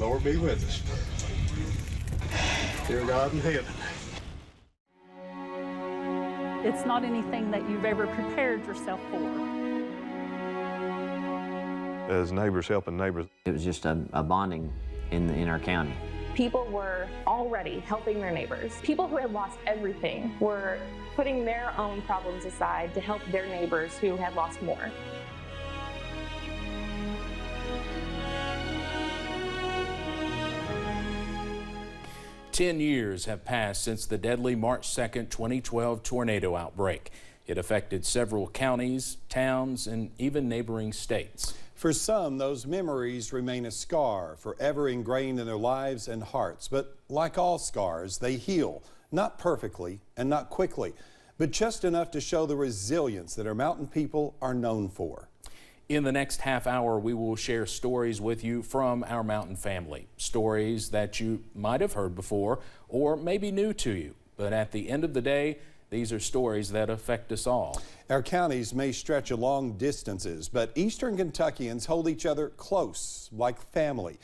Lord be with us. Dear God in heaven. It's not anything that you've ever prepared yourself for. As neighbors helping neighbors. It was just a bonding in our county. People were already helping their neighbors. People who had lost everything were putting their own problems aside to help their neighbors who had lost more. Ten years have passed since the deadly March 2nd, 2012 tornado outbreak. It affected several counties, towns, and even neighboring states. For some, those memories remain a scar, forever ingrained in their lives and hearts. But like all scars, they heal, not perfectly and not quickly, but just enough to show the resilience that our mountain people are known for. In the next half hour, we will share stories with you from our mountain family. Stories that you might have heard before or maybe new to you. But at the end of the day, these are stories that affect us all. Our counties may stretch long distances, but Eastern Kentuckians hold each other close, like family.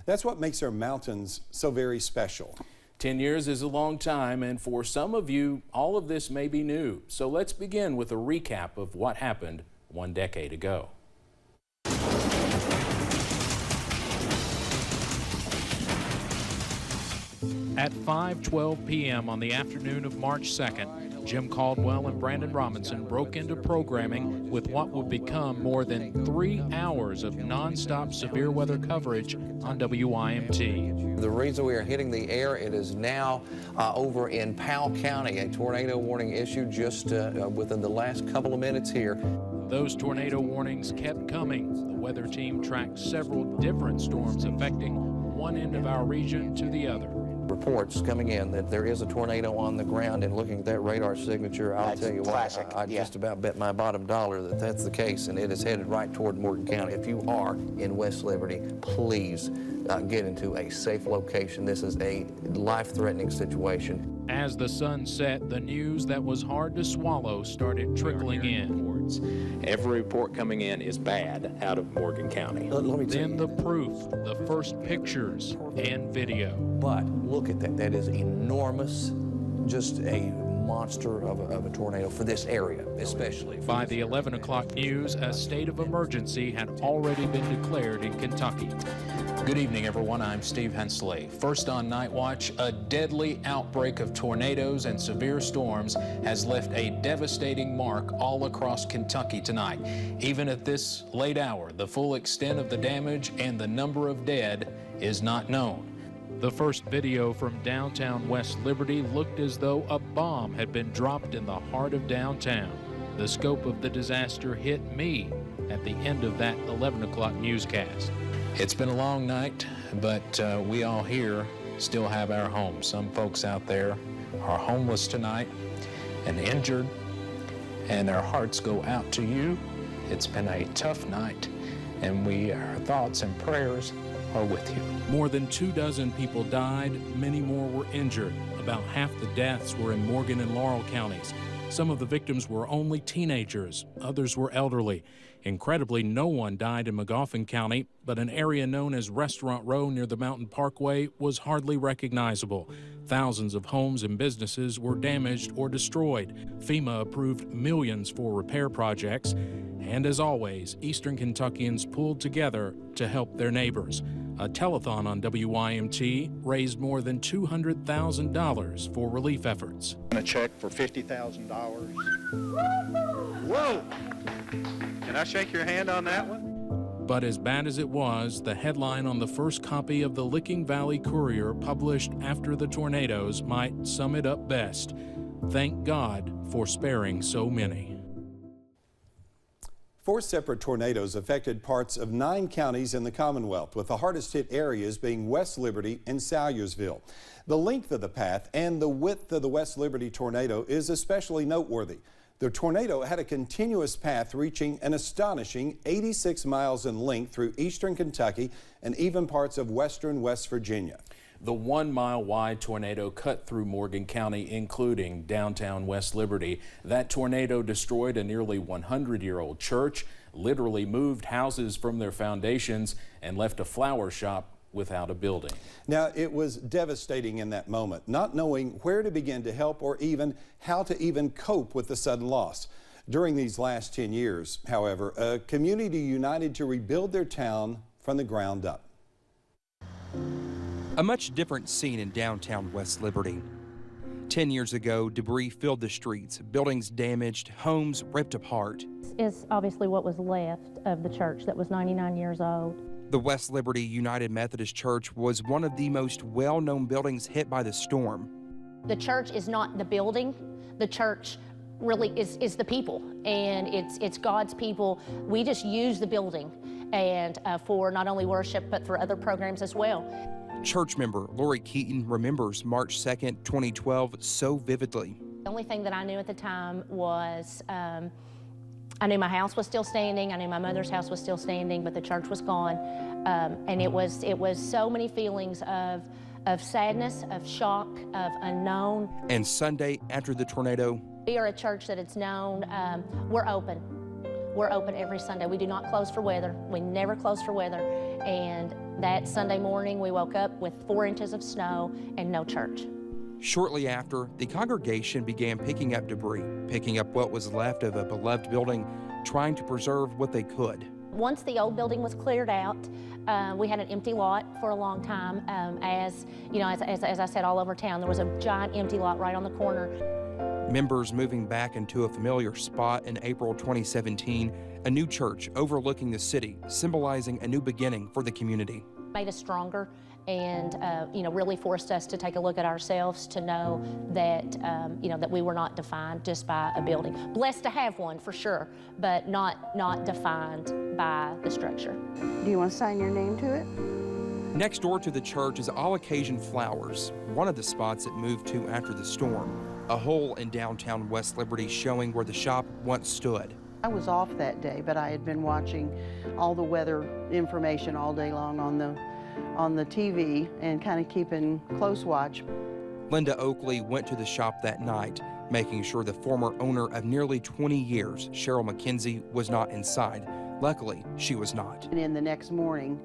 That's what makes our mountains so very special. 10 years is a long time, and for some of you, all of this may be new. So let's begin with a recap of what happened 1 decade ago. At 5:12 p.m. on the afternoon of March 2nd, Jim Caldwell and Brandon Robinson broke into programming with what would become more than 3 hours of nonstop severe weather coverage on WYMT. The reason we are hitting the air, it is now over in Powell County. A tornado warning issued just within the last couple of minutes here. Those tornado warnings kept coming. The weather team tracked several different storms affecting one end of our region to the other. Reports coming in that there is a tornado on the ground, and looking at that radar signature, I'll tell you what, I just about bet my bottom dollar that that's the case, and it is headed right toward Morgan County. If you are in West Liberty, please get into a safe location. This is a life-threatening situation. As the sun set, the news that was hard to swallow started trickling in. Every report coming in is bad out of Morgan County. Then the proof, the first pictures and video. But look at that. That is enormous, just a monster of a tornado for this area, especially. By the 11 o'clock news, a state of emergency had already been declared in Kentucky. Good evening, everyone. I'm Steve Hensley. First on Night Watch, a deadly outbreak of tornadoes and severe storms has left a devastating mark all across Kentucky tonight. Even at this late hour, the full extent of the damage and the number of dead is not known. The first video from downtown West Liberty looked as though a bomb had been dropped in the heart of downtown. The scope of the disaster hit me at the end of that 11 o'clock newscast. It's been a long night, but we all here still have our homes. Some folks out there are homeless tonight and injured, and our hearts go out to you. It's been a tough night, and our thoughts and prayers are with you. More than 24 people died, many more were injured. About half the deaths were in Morgan and Laurel counties. Some of the victims were only teenagers, others were elderly. Incredibly, no one died in Magoffin County, but an area known as Restaurant Row near the Mountain Parkway was hardly recognizable. Thousands of homes and businesses were damaged or destroyed. FEMA approved millions for repair projects. And as always, Eastern Kentuckians pulled together to help their neighbors. A telethon on WYMT raised more than $200,000 for relief efforts. A check for $50,000. Whoa! Can I shake your hand on that one? But as bad as it was, the headline on the first copy of the Licking Valley Courier published after the tornadoes might sum it up best. Thank God for sparing so many. 4 separate tornadoes affected parts of 9 counties in the Commonwealth, with the hardest hit areas being West Liberty and Salyersville. The length of the path and the width of the West Liberty tornado is especially noteworthy. The tornado had a continuous path reaching an astonishing 86 miles in length through eastern Kentucky and even parts of western West Virginia. The 1-mile-wide tornado cut through Morgan County, including downtown West Liberty. That tornado destroyed a nearly 100-year-old church, literally moved houses from their foundations, and left a flower shop without a building. Now, it was devastating in that moment, not knowing where to begin to help or even how to even cope with the sudden loss. During these last 10 years, however, a community united to rebuild their town from the ground up. A much different scene in downtown West Liberty. 10 years ago, debris filled the streets, buildings damaged, homes ripped apart. Is obviously what was left of the church that was 99 years old. The West Liberty United Methodist Church was one of the most well-known buildings hit by the storm. The church is not the building. The church really is the people, and it's God's people. We just use the building and for not only worship, but for other programs as well. Church member Lori Keaton remembers March 2nd, 2012 so vividly. The only thing that I knew at the time was I knew my house was still standing, I knew my mother's house was still standing, but the church was gone. And it was so many feelings of sadness, of shock, of unknown. And Sunday after the tornado, we are a church that it's known, we're open. We're open every Sunday. We do not close for weather. We never close for weather. And that Sunday morning, we woke up with 4 inches of snow and no church. Shortly after, the congregation began picking up debris, picking up what was left of a beloved building, trying to preserve what they could. Once the old building was cleared out, we had an empty lot for a long time. As I said, all over town, there was a giant empty lot right on the corner. Members moving back into a familiar spot in April 2017, a new church overlooking the city, symbolizing a new beginning for the community. Made us stronger and really forced us to take a look at ourselves, to know that that we were not defined just by a building. Blessed to have one for sure, but not defined by the structure. Do you want to sign your name to it? Next door to the church is All Occasion Flowers, one of the spots it moved to after the storm. A hole in downtown West Liberty showing where the shop once stood. I was off that day, but I had been watching all the weather information all day long on the TV and kind of keeping close watch. Linda Oakley went to the shop that night, making sure the former owner of nearly 20 years, Cheryl McKenzie, was not inside. Luckily, she was not. And in the next morning,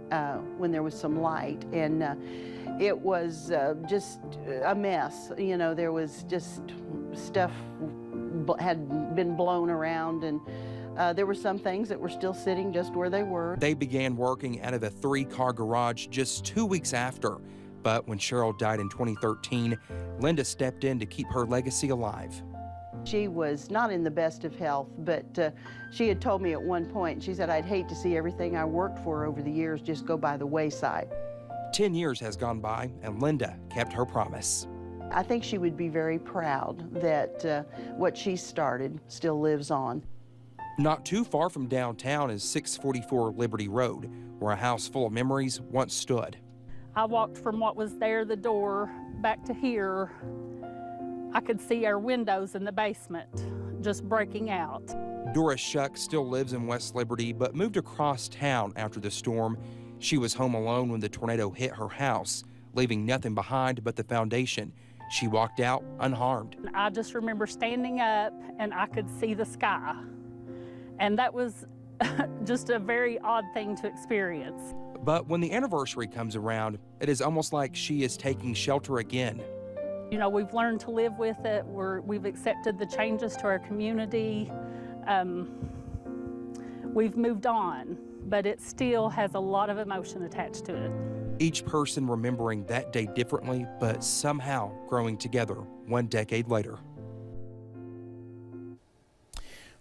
when there was some light, and it was just a mess. You know, there was just stuff had been blown around, and there were some things that were still sitting just where they were. They began working out of a 3-car garage just 2 weeks after. But when Cheryl died in 2013, Linda stepped in to keep her legacy alive. She was not in the best of health, but she had told me at one point, she said, I'd hate to see everything I worked for over the years just go by the wayside. 10 years has gone by, and Linda kept her promise. I think she would be very proud that what she started still lives on. Not too far from downtown is 644 Liberty Road, where a house full of memories once stood. I walked from what was there, the door, back to here. I could see our windows in the basement just breaking out. Doris Shuck still lives in West Liberty, but moved across town after the storm. She was home alone when the tornado hit her house, leaving nothing behind but the foundation. She walked out unharmed. I just remember standing up and I could see the sky. And that was just a very odd thing to experience. But when the anniversary comes around, it is almost like she is taking shelter again. You know, we've learned to live with it. We've accepted the changes to our community. We've moved on, but it still has a lot of emotion attached to it. Each person remembering that day differently, but somehow growing together 1 decade later.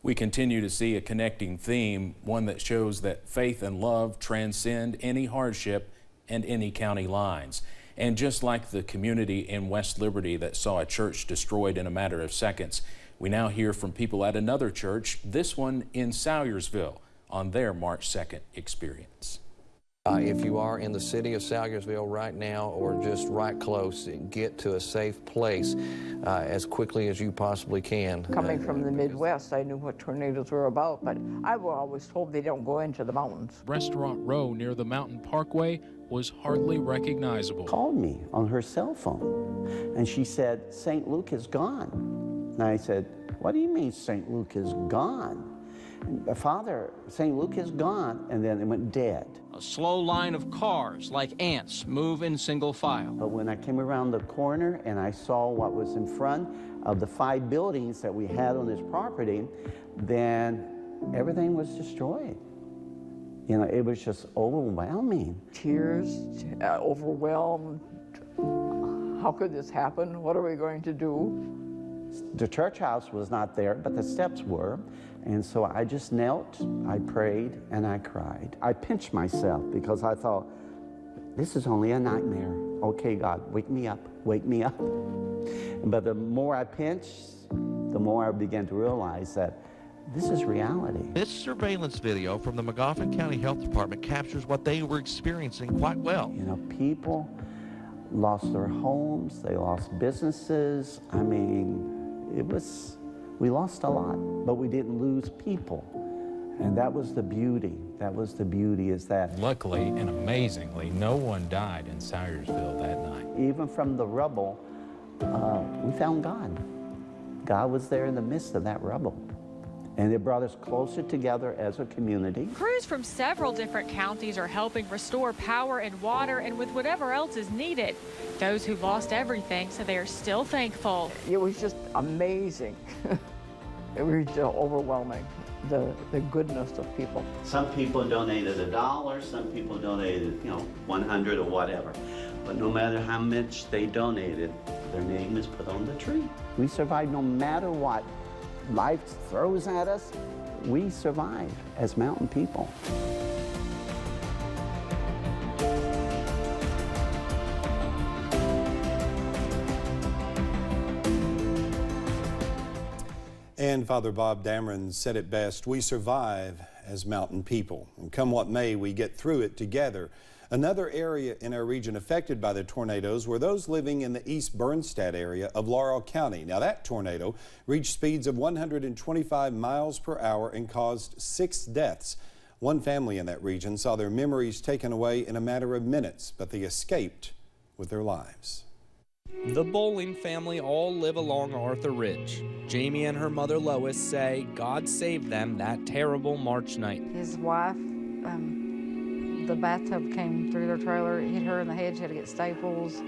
We continue to see a connecting theme, one that shows that faith and love transcend any hardship and any county lines. And just like the community in West Liberty that saw a church destroyed in a matter of seconds, we now hear from people at another church, this one in Salyersville, on their March 2nd experience. If you are in the city of Salyersville right now or just right close, get to a safe place as quickly as you possibly can. Coming from the Midwest, I knew what tornadoes were about, but I was always told they don't go into the mountains. Restaurant Row near the Mountain Parkway was hardly recognizable. Called me on her cell phone, and she said, St. Luke is gone. And I said, what do you mean St. Luke is gone? Father, St. Luke is gone, and then it went dead. A slow line of cars, like ants, move in single file. But when I came around the corner and I saw what was in front of the 5 buildings that we had on this property, then everything was destroyed. You know, it was just overwhelming. Tears, overwhelmed. How could this happen? What are we going to do? The church house was not there, but the steps were. And so I just knelt, I prayed, and I cried. I pinched myself because I thought, this is only a nightmare. Okay, God, wake me up, wake me up. But the more I pinched, the more I began to realize that this is reality. This surveillance video from the Magoffin County Health Department captures what they were experiencing quite well. You know, people lost their homes, they lost businesses. I mean, we lost a lot, but we didn't lose people. And that was the beauty. That was the beauty, is that... Luckily and amazingly, no one died in Salyersville that night. Even from the rubble, we found God. God was there in the midst of that rubble. And it brought us closer together as a community. Crews from several different counties are helping restore power and water and with whatever else is needed. Those who lost everything say they are still thankful. It was just amazing. It was just overwhelming, the goodness of people. Some people donated $1, some people donated, you know, 100 or whatever. But no matter how much they donated, their name is put on the tree. We survived no matter what life throws at us. We survive as mountain people. And Father Bob Dameron said it best, we survive as mountain people. And come what may, we get through it together. Another area in our region affected by the tornadoes were those living in the East Bernstadt area of Laurel County. Now that tornado reached speeds of 125 miles per hour and caused 6 deaths. One family in that region saw their memories taken away in a matter of minutes, but they escaped with their lives. The Bowling family all live along Arthur Ridge. Jamie and her mother Lois say God saved them that terrible March night. His wife, the bathtub came through their trailer, it hit her in the head, she had to get staples.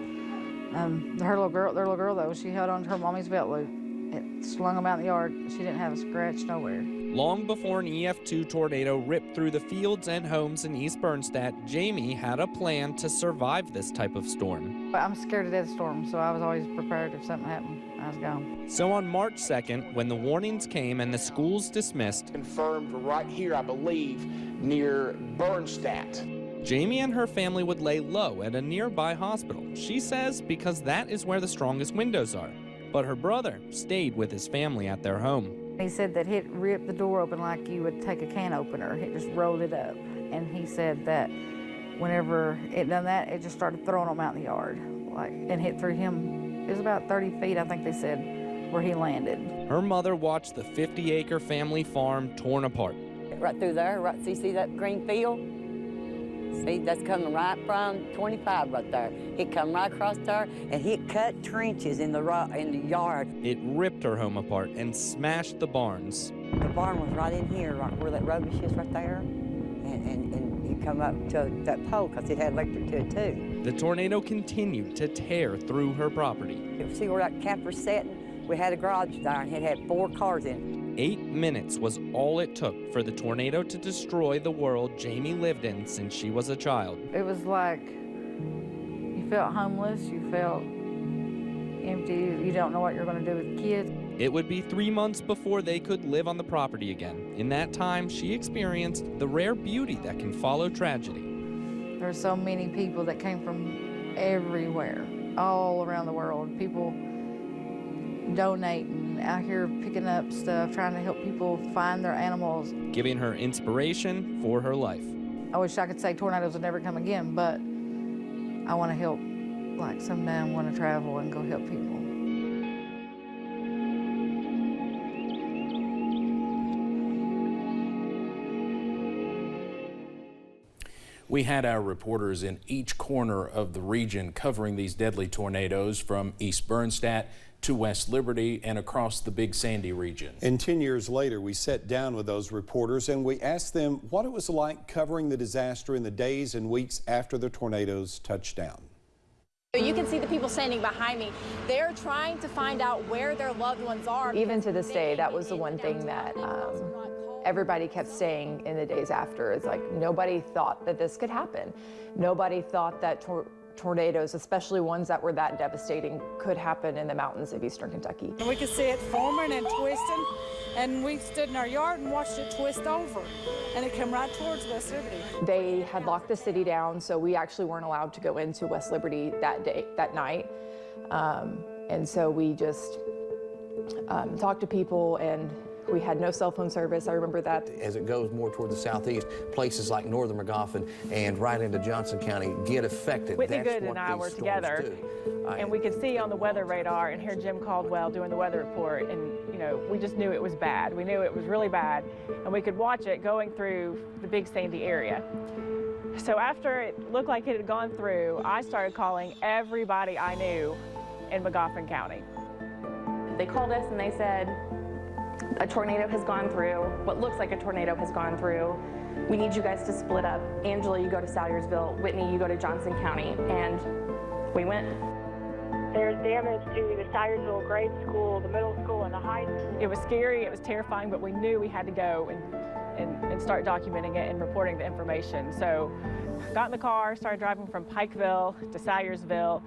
Their little girl though, she held on to her mommy's belt loop. It slung them out in the yard. She didn't have a scratch nowhere. Long before an EF2 tornado ripped through the fields and homes in East Bernstadt, Jamie had a plan to survive this type of storm. I'm scared to death of storms, so I was always prepared if something happened, I was gone. So on March 2nd, when the warnings came and the schools dismissed, confirmed right here, I believe, near Bernstadt. Jamie and her family would lay low at a nearby hospital. She says because that is where the strongest windows are. But her brother stayed with his family at their home. He said that it ripped the door open like you would take a can opener. It just rolled it up. And he said that whenever it done that, it just started throwing them out in the yard, and hit through him. It was about 30 feet, I think they said, where he landed. Her mother watched the 50-acre family farm torn apart. Right through there, right, see that green field? See, that's coming right from 25 right there. It come right across there, and he cut trenches in the yard. It ripped her home apart and smashed the barns. The barn was right in here, right where that rubbish is right there, and he come up to that pole because it had electric to it too. The tornado continued to tear through her property. See where that camper's sitting? We had a garage there, and it had 4 cars in it. 8 minutes was all it took for the tornado to destroy the world Jamie lived in since she was a child. It was like you felt homeless, you felt empty, you don't know what you're going to do with the kids. It would be 3 months before they could live on the property again. In that time, she experienced the rare beauty that can follow tragedy. There's so many people that came from everywhere, all around the world. People donating, out here picking up stuff, trying to help people find their animals. Giving her inspiration for her life. I wish I could say tornadoes would never come again, but I want to help. Like someday I want to travel and go help people. We had our reporters in each corner of the region covering these deadly tornadoes, from East Bernstadt to West Liberty and across the Big Sandy region. And 10 years later, we sat down with those reporters and we asked them what it was like covering the disaster in the days and weeks after the tornadoes touched down. You can see the people standing behind me. They're trying to find out where their loved ones are. Even to this day, that was the one thing that everybody kept saying in the days after. It's like nobody thought that this could happen. Nobody thought that tornadoes, especially ones that were that devastating, could happen in the mountains of eastern Kentucky. And we could see it forming and twisting, and we stood in our yard and watched it twist over, and it came right towards West Liberty. They had locked the city down, so we actually weren't allowed to go into West Liberty that night. And so we just talked to people, and we had no cell phone service. I remember that. As it goes more toward the southeast, places like northern Magoffin and right into Johnson County get affected. Whitney Good and I were together, and we could see on the weather radar and hear Jim Caldwell doing the weather report, and you know, we just knew it was bad. We knew it was really bad, and we could watch it going through the Big Sandy area. So after it looked like it had gone through, I started calling everybody I knew in Magoffin County. They called us and they said, a tornado has gone through, what looks like a tornado has gone through. We need you guys to split up. Angela, you go to Salyersville. Whitney, you go to Johnson County. And we went. There's damage to the Salyersville grade school, the middle school, and the high school. It was scary, it was terrifying, but we knew we had to go and start documenting it and reporting the information. So I got in the car, started driving from Pikeville to Salyersville.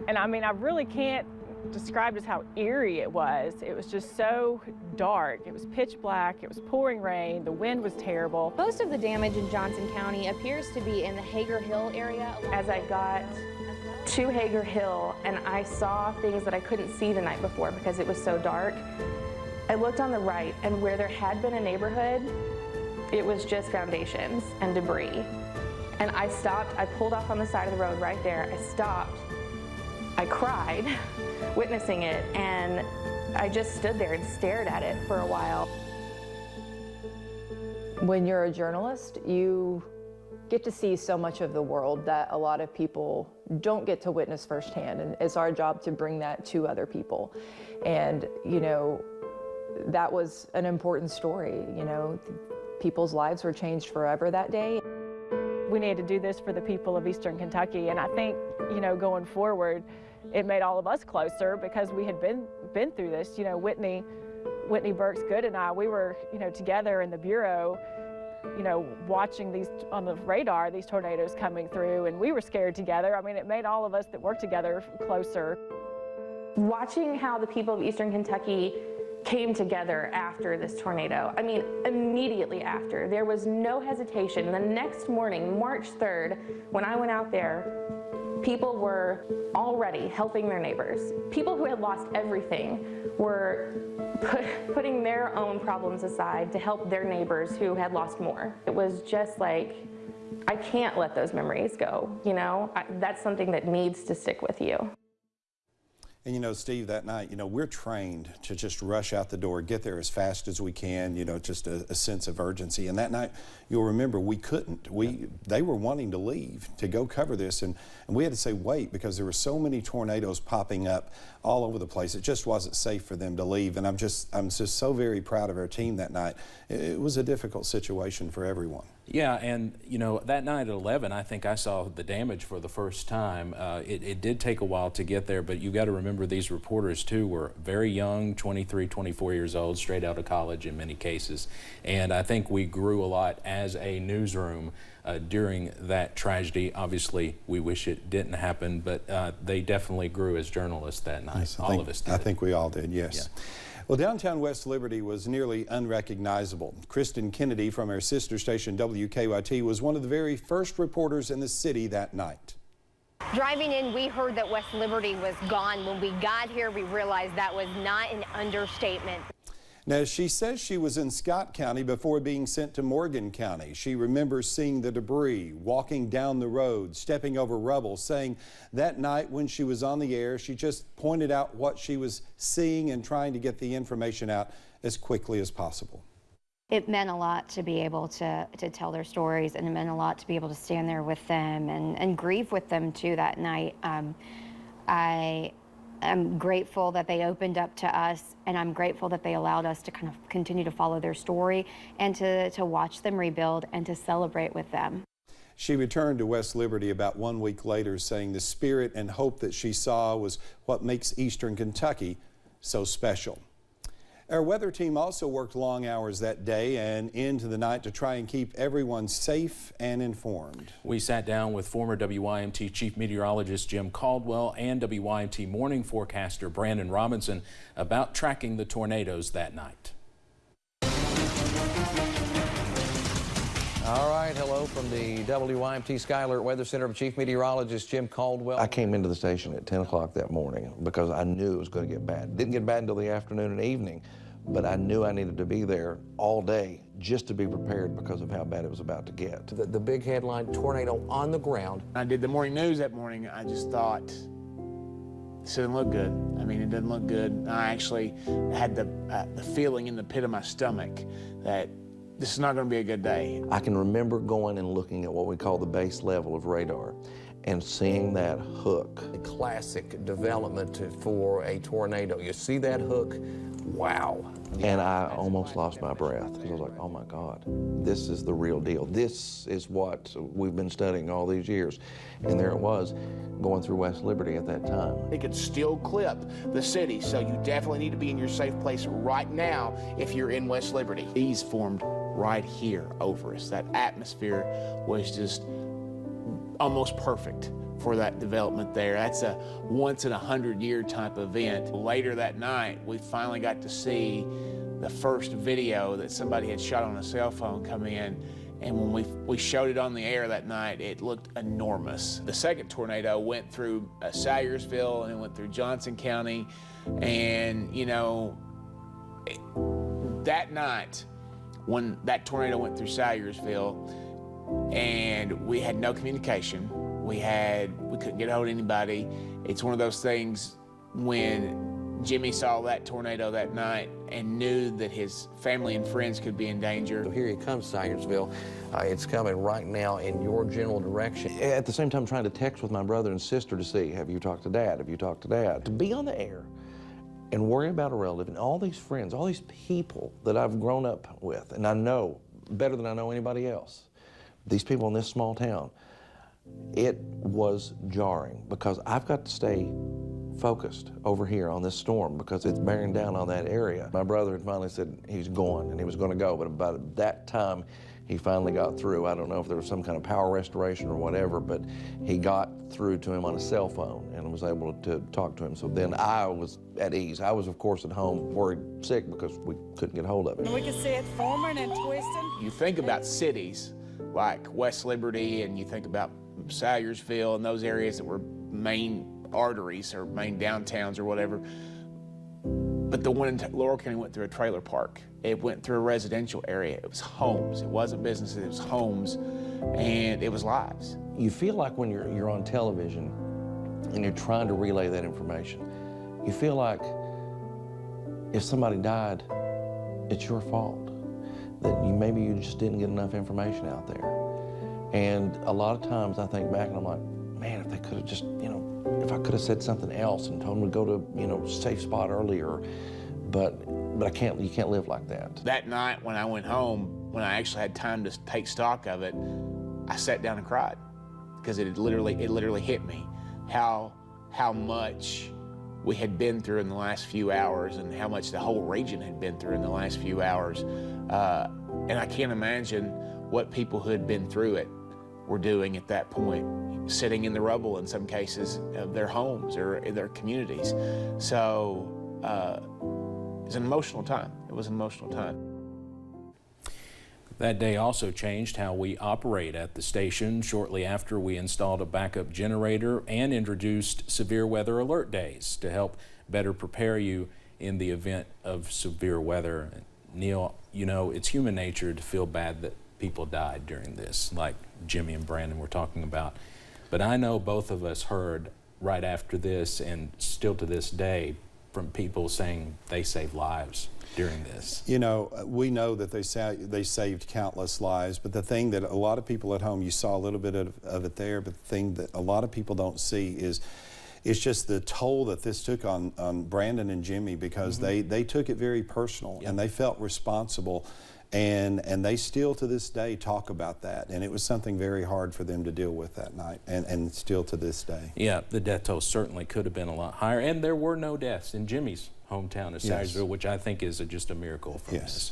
And I mean, I really can't describe just how eerie it was. It was just so dark. It was pitch black, it was pouring rain, the wind was terrible. Most of the damage in Johnson County appears to be in the Hager Hill area. As I got to Hager Hill and I saw things that I couldn't see the night before because it was so dark, I looked on the right, and where there had been a neighborhood, it was just foundations and debris. And I stopped, I pulled off on the side of the road right there. I stopped, I cried witnessing it, and I just stood there and stared at it for a while. When you're a journalist, you get to see so much of the world that a lot of people don't get to witness firsthand, and it's our job to bring that to other people. And, you know, that was an important story. You know, people's lives were changed forever that day. We needed to do this for the people of Eastern Kentucky, and I think, you know, going forward, it made all of us closer because we had been through this. You know, Whitney Burks Good and I, we were, you know, together in the Bureau, you know, watching these on the radar, these tornadoes coming through, and we were scared together. I mean, it made all of us that worked together closer. Watching how the people of Eastern Kentucky came together after this tornado. I mean, immediately after. There was no hesitation. The next morning, March 3rd, when I went out there, people were already helping their neighbors. People who had lost everything were putting their own problems aside to help their neighbors who had lost more. It was just like, I can't let those memories go, you know? That's something that needs to stick with you. And you know, Steve, that night, you know, we're trained to just rush out the door, get there as fast as we can, you know, just a sense of urgency. And that night, you'll remember, we couldn't. They were wanting to leave to go cover this, and we had to say wait because there were so many tornadoes popping up all over the place. It just wasn't safe for them to leave. And I'm just so very proud of our team that night. It was a difficult situation for everyone. Yeah, and you know, that night at 11, I think I saw the damage for the first time. It did take a while to get there, but you got to remember these reporters too were very young, 23, 24 years old, straight out of college in many cases. And I think we grew a lot as a newsroom during that tragedy. Obviously, we wish it didn't happen, but they definitely grew as journalists that night. Yes, all of us did. I think we all did, yes. Yeah. Well, downtown West Liberty was nearly unrecognizable. Kristen Kennedy from her sister station WKYT was one of the very first reporters in the city that night. Driving in, we heard that West Liberty was gone. When we got here, we realized that was not an understatement. Now, she says she was in Scott County before being sent to Morgan County. She remembers seeing the debris, walking down the road, stepping over rubble, saying that night when she was on the air, she just pointed out what she was seeing and trying to get the information out as quickly as possible. It meant a lot to be able to tell their stories, and it meant a lot to be able to stand there with them and grieve with them too that night. I'm grateful that they opened up to us, and I'm grateful that they allowed us to kind of continue to follow their story and to watch them rebuild and to celebrate with them. She returned to West Liberty about 1 week later, saying the spirit and hope that she saw was what makes Eastern Kentucky so special. Our weather team also worked long hours that day and into the night to try and keep everyone safe and informed. We sat down with former WYMT Chief Meteorologist Jim Caldwell and WYMT morning forecaster Brandon Robinson about tracking the tornadoes that night. All right, hello from the WYMT Sky Alert Weather Center. Chief Meteorologist Jim Caldwell. I came into the station at 10 o'clock that morning because I knew it was going to get bad. It didn't get bad until the afternoon and evening, but I knew I needed to be there all day just to be prepared because of how bad it was about to get. The big headline, tornado on the ground. I did the morning news that morning. I just thought, this doesn't look good. I mean, it doesn't look good. I actually had the feeling in the pit of my stomach that this is not going to be a good day. I can remember going and looking at what we call the base level of radar and seeing that hook. A classic development for a tornado. You see that hook, wow. And I almost lost my breath because I was like, oh my God, this is the real deal. This is what we've been studying all these years. And there it was, going through West Liberty at that time. It could still clip the city, so you definitely need to be in your safe place right now if you're in West Liberty. These formed right here over us. That atmosphere was just almost perfect for that development there. That's a once in 100-year type event. Later that night, we finally got to see the first video that somebody had shot on a cell phone come in, and when we showed it on the air that night, it looked enormous. The second tornado went through Salyersville and it went through Johnson County, and you know, that night when that tornado went through Salyersville and we had no communication, we couldn't get a hold of anybody. It's one of those things when Jimmy saw that tornado that night and knew that his family and friends could be in danger. So here he comes, Salyersville. It's coming right now in your general direction. At the same time, trying to text with my brother and sister to see, have you talked to Dad? Have you talked to Dad? To be on the air and worry about a relative and all these friends, all these people that I've grown up with, and I know better than I know anybody else, these people in this small town, it was jarring because I've got to stay focused over here on this storm because it's bearing down on that area. My brother had finally said he's going and he was going to go, but about that time he finally got through. I don't know if there was some kind of power restoration or whatever, but he got through to him on a cell phone and was able to talk to him. So then I was at ease. I was, of course, at home worried sick because we couldn't get hold of it. And we could see it forming and twisting. You think about cities like West Liberty and you think about Salyersville and those areas that were main arteries or main downtowns or whatever. But the one in Laurel County went through a trailer park. It went through a residential area. It was homes. It wasn't businesses, it was homes, and it was lives. You feel like when you're on television and you're trying to relay that information, you feel like if somebody died, it's your fault. That maybe you just didn't get enough information out there. And a lot of times I think back and I'm like, man, if they could have just, if I could have said something else and told them to go to, safe spot earlier, but you can't live like that. That night when I went home, when I actually had time to take stock of it, I sat down and cried because it literally hit me how much we had been through in the last few hours and how much the whole region had been through in the last few hours. And I can't imagine what people who had been through it were doing at that point, sitting in the rubble in some cases of their homes or in their communities. So it was an emotional time. It was an emotional time. That day also changed how we operate at the station shortly after we installed a backup generator and introduced severe weather alert days to help better prepare you in the event of severe weather. Neil, it's human nature to feel bad that people died during this, like Jimmy and Brandon were talking about. But I know both of us heard right after this and still to this day from people saying they saved lives during this. We know that they saved countless lives, but the thing that a lot of people at home, you saw a little bit of it there, but the thing that a lot of people don't see is It's just the toll that this took on Brandon and Jimmy, because they took it very personal, and they felt responsible. And they still to this day talk about that, and it was something very hard for them to deal with that night, and still to this day. Yeah, the death toll certainly could have been a lot higher, and there were no deaths in Jimmy's hometown of Salyersville, which I think is just a miracle from this.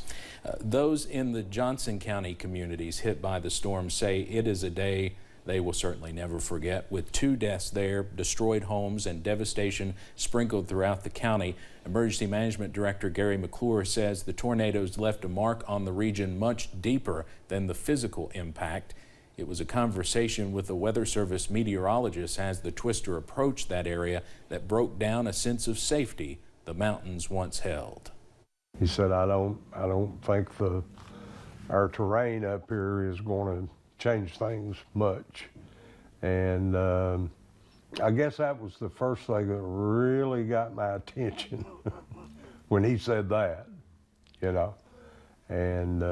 Those in the Johnson County communities hit by the storm say it is a day they will certainly never forget, with 2 deaths there, destroyed homes, and devastation sprinkled throughout the county. Emergency Management Director Gary McClure says the tornadoes left a mark on the region much deeper than the physical impact. It was a conversation with the Weather Service meteorologist as the twister approached that area that broke down a sense of safety the mountains once held. He said, I don't think our terrain up here is going to change things much. And I guess that was the first thing that really got my attention when he said that, you know. And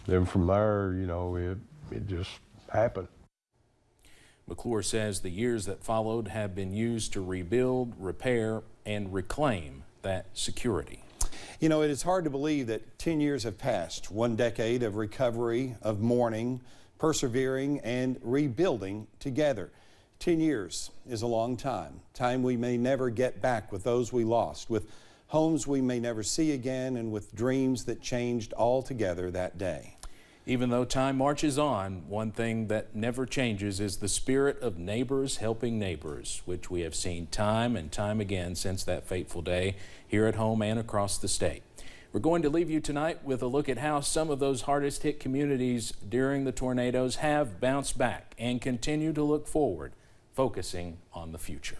then from there, you know, it just happened. McClure says the years that followed have been used to rebuild, repair, and reclaim that security. You know, it is hard to believe that 10 years have passed, 1 decade of recovery, of mourning, persevering, and rebuilding together. 10 years is a long time, time we may never get back with those we lost, with homes we may never see again, and with dreams that changed altogether that day. Even though time marches on, one thing that never changes is the spirit of neighbors helping neighbors, which we have seen time and time again since that fateful day here at home and across the state. We're going to leave you tonight with a look at how some of those hardest hit communities during the tornadoes have bounced back and continue to look forward, focusing on the future.